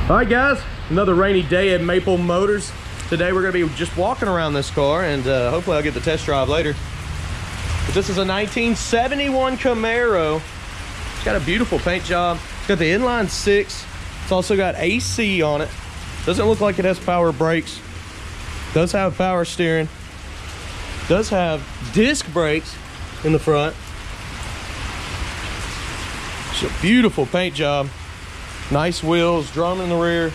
All right, guys, another rainy day at Maple Motors. Today we're going to be just walking around this car, and hopefully I'll get the test drive later. But this is a 1971 Camaro. It's got a beautiful paint job. It's got the inline six. It's also got AC on it. Doesn't look like it has power brakes. Does have power steering. Does have disc brakes in the front. It's a beautiful paint job. Nice wheels, drum in the rear.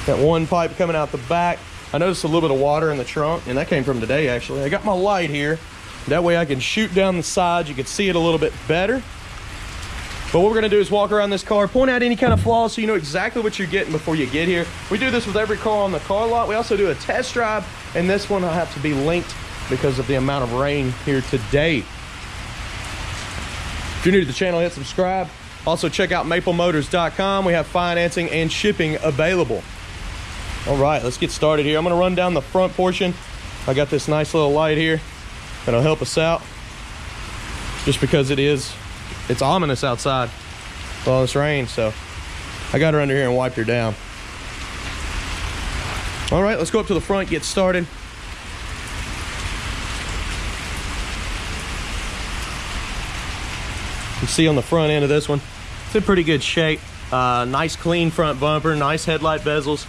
Got one pipe coming out the back. I noticed a little bit of water in the trunk, and that came from today, actually. I got my light here. That way I can shoot down the sides. You can see it a little bit better. But what we're gonna do is walk around this car, point out any kind of flaws so you know exactly what you're getting before you get here. We do this with every car on the car lot. We also do a test drive, and this one will have to be linked because of the amount of rain here today. If you're new to the channel, hit subscribe. Also, check out maplemotors.com. We have financing and shipping available. All right, let's get started here. I'm gonna run down the front portion. I got this nice little light here that'll help us out, just because it's ominous outside with all this rain. So I got her under here and wiped her down. All right, let's go up to the front, get started. You can see on the front end of this one, it's in pretty good shape. Nice clean front bumper, nice headlight bezels.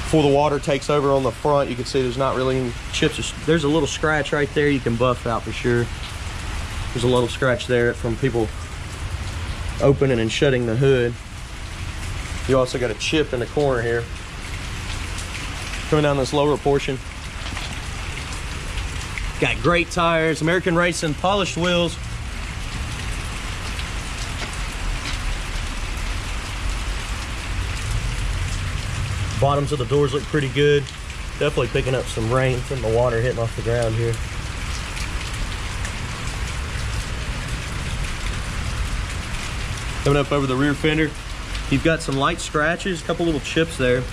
Before the water takes over on the front, you can see there's not really any chips. There's a little scratch right there you can buff out for sure. There's a little scratch there from people opening and shutting the hood. You also got a chip in the corner here. Coming down this lower portion. Got great tires, American Racing, polished wheels. Bottoms of the doors look pretty good. Definitely picking up some rain from the water hitting off the ground here. Coming up over the rear fender, you've got some light scratches, a couple little chips there.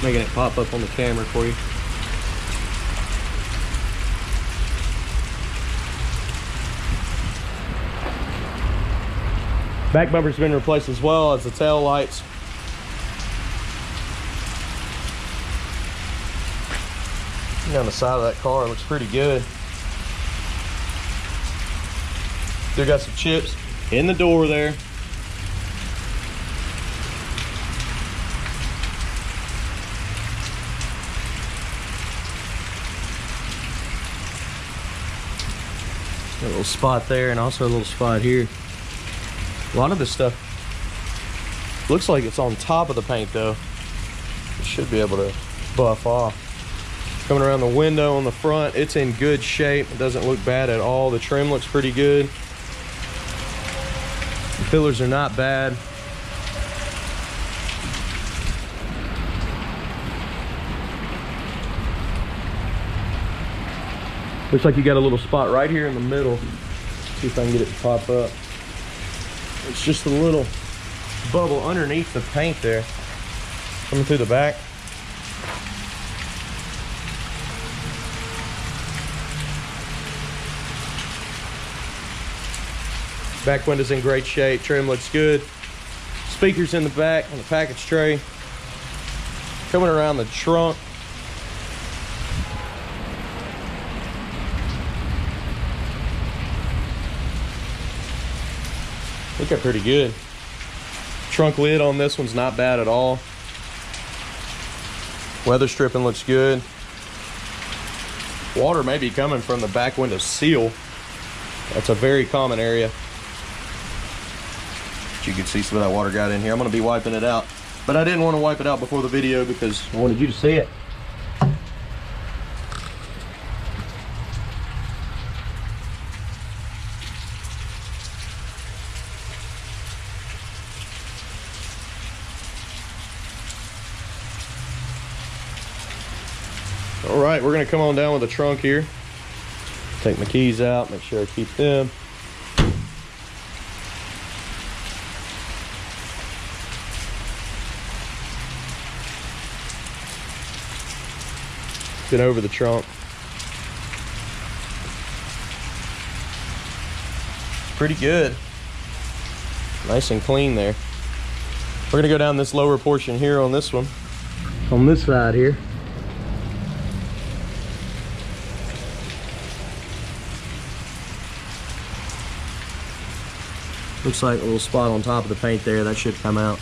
Making it pop up on the camera for you. Back bumper's been replaced as well as the tail lights. Down the side of that car, it looks pretty good. Still got some chips in the door there. Got a little spot there and also a little spot here. A lot of this stuff looks like it's on top of the paint though. It should be able to buff off. Coming around the window on the front, it's in good shape. It doesn't look bad at all. The trim looks pretty good. The pillars are not bad. Looks like you got a little spot right here in the middle. See if I can get it to pop up. It's just a little bubble underneath the paint there. Coming through the back. Back window's in great shape. Trim looks good. Speakers in the back on the package tray. Coming around the trunk. Look pretty good. Trunk lid on this one's not bad at all. Weather stripping looks good. Water may be coming from the back window seal. That's a very common area. You can see some of that water got in here. I'm going to be wiping it out, but I didn't want to wipe it out before the video because I wanted you to see it. All right, we're going to come on down with the trunk here. Take my keys out, make sure I keep them. Get over the trunk. pretty good. Nice and clean there. We're gonna go down this lower portion here on this one. On this side here. Looks like a little spot on top of the paint there. That should come out.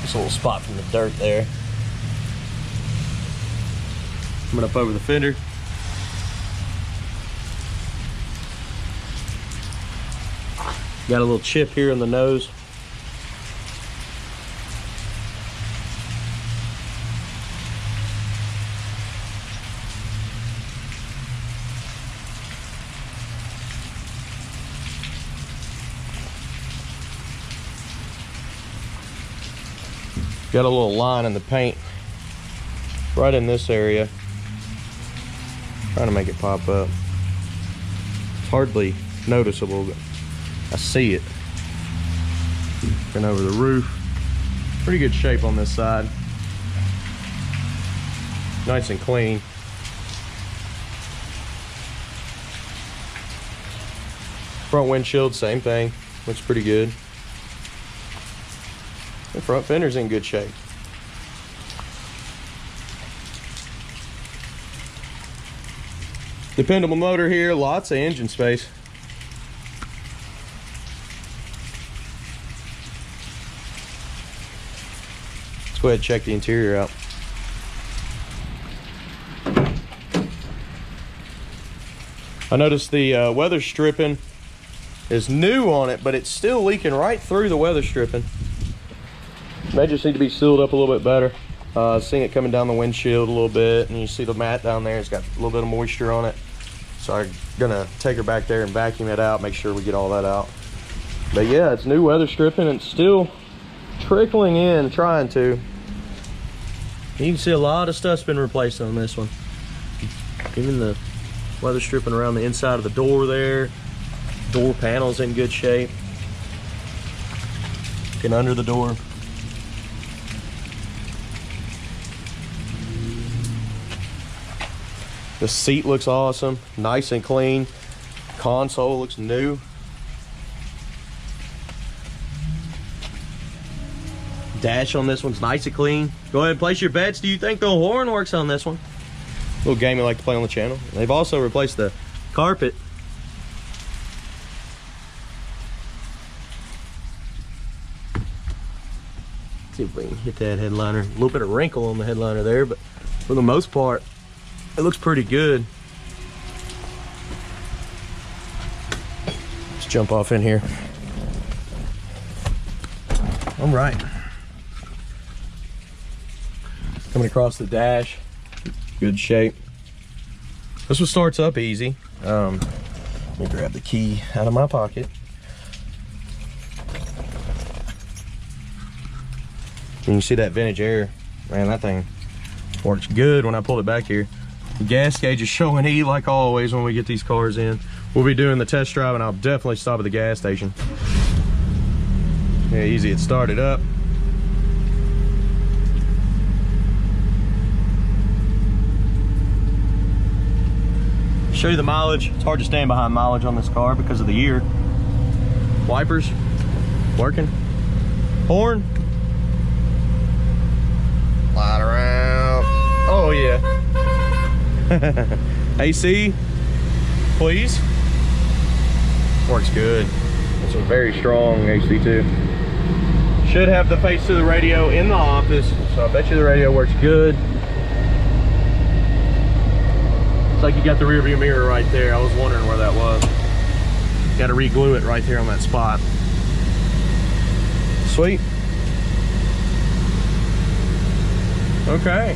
Just a little spot from the dirt there. Coming up over the fender. Got a little chip here in the nose. Got a little line in the paint right in this area. Trying to make it pop up. It's hardly noticeable, but I see it. Looking over the roof. Pretty good shape on this side. Nice and clean. Front windshield, same thing. Looks pretty good. The front fender's in good shape. Dependable motor here, lots of engine space. Let's go ahead and check the interior out. I noticed the weather stripping is new on it, but it's still leaking right through the weather stripping. May just need to be sealed up a little bit better. Seeing it coming down the windshield a little bit, and you see the mat down there, it's got a little bit of moisture on it. So I'm gonna take her back there and vacuum it out, make sure we get all that out. But yeah, it's new weather stripping and it's still trickling in, trying to. You can see a lot of stuff's been replaced on this one. Even the weather stripping around the inside of the door there. Door panel's in good shape. Looking under the door. The seat looks awesome, nice and clean. Console looks new. Dash on this one's nice and clean. Go ahead and place your bets. Do you think the horn works on this one? A little game we like to play on the channel. They've also replaced the carpet. Let's see if we can hit that headliner. A little bit of wrinkle on the headliner there, but for the most part, it looks pretty good. Let's jump off in here. All right. Coming across the dash, good shape. This one starts up easy. Let me grab the key out of my pocket. And you see that vintage air, man, that thing works good when I pulled it back here. The gas gauge is showing E like always when we get these cars in. We'll be doing the test drive and I'll definitely stop at the gas station. Yeah, easy, it started up. Show you the mileage. It's hard to stand behind mileage on this car because of the year. Wipers, working. Horn. Light around. Oh yeah. AC, please. Works good. It's a very strong AC too. Should have the face to the radio in the office, so I bet you the radio works good. It's like you got the rear view mirror right there. I was wondering where that was. Got to re-glue it right there on that spot. Sweet. Okay.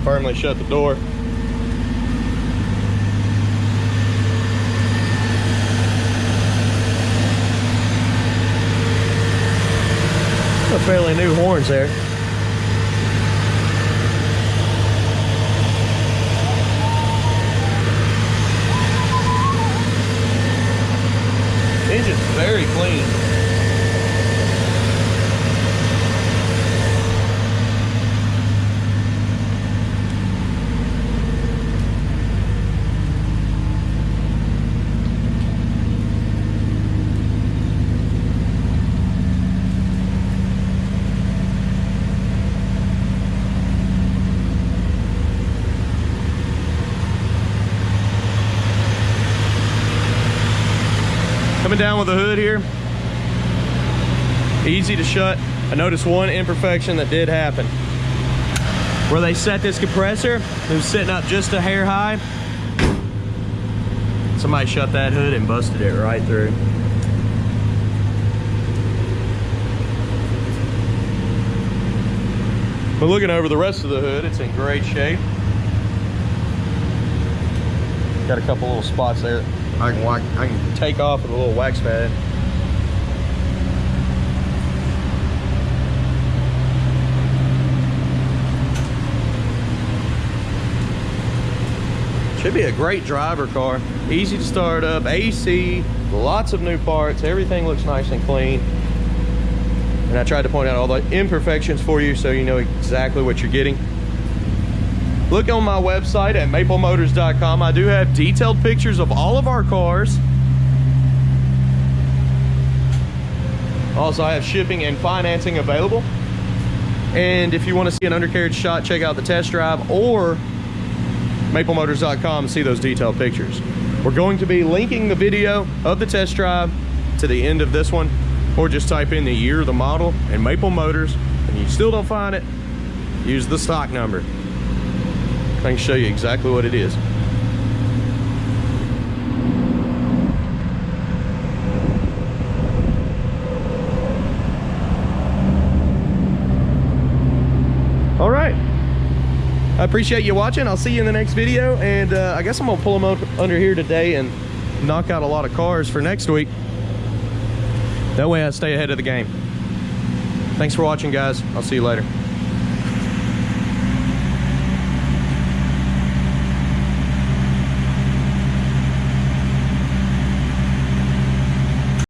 Firmly shut the door. Fairly new horns there. very clean. Coming down with the hood here, easy to shut. I noticed one imperfection that did happen. Where they set this compressor, it was sitting up just a hair high. Somebody shut that hood and busted it right through. But looking over the rest of the hood, it's in great shape. Got a couple little spots there I can take off with a little wax pad. Should be a great driver car. Easy to start up, AC, lots of new parts. Everything looks nice and clean. And I tried to point out all the imperfections for you so you know exactly what you're getting. Look on my website at maplemotors.com. I do have detailed pictures of all of our cars. Also, I have shipping and financing available. And if you want to see an undercarriage shot, check out the test drive or maplemotors.com and see those detailed pictures. We're going to be linking the video of the test drive to the end of this one, or just type in the year, the model, and Maple Motors, and you still don't find it, use the stock number. I can show you exactly what it is. All right. I appreciate you watching. I'll see you in the next video. And I guess I'm gonna pull them up under here today and knock out a lot of cars for next week. That way I stay ahead of the game. Thanks for watching, guys. I'll see you later.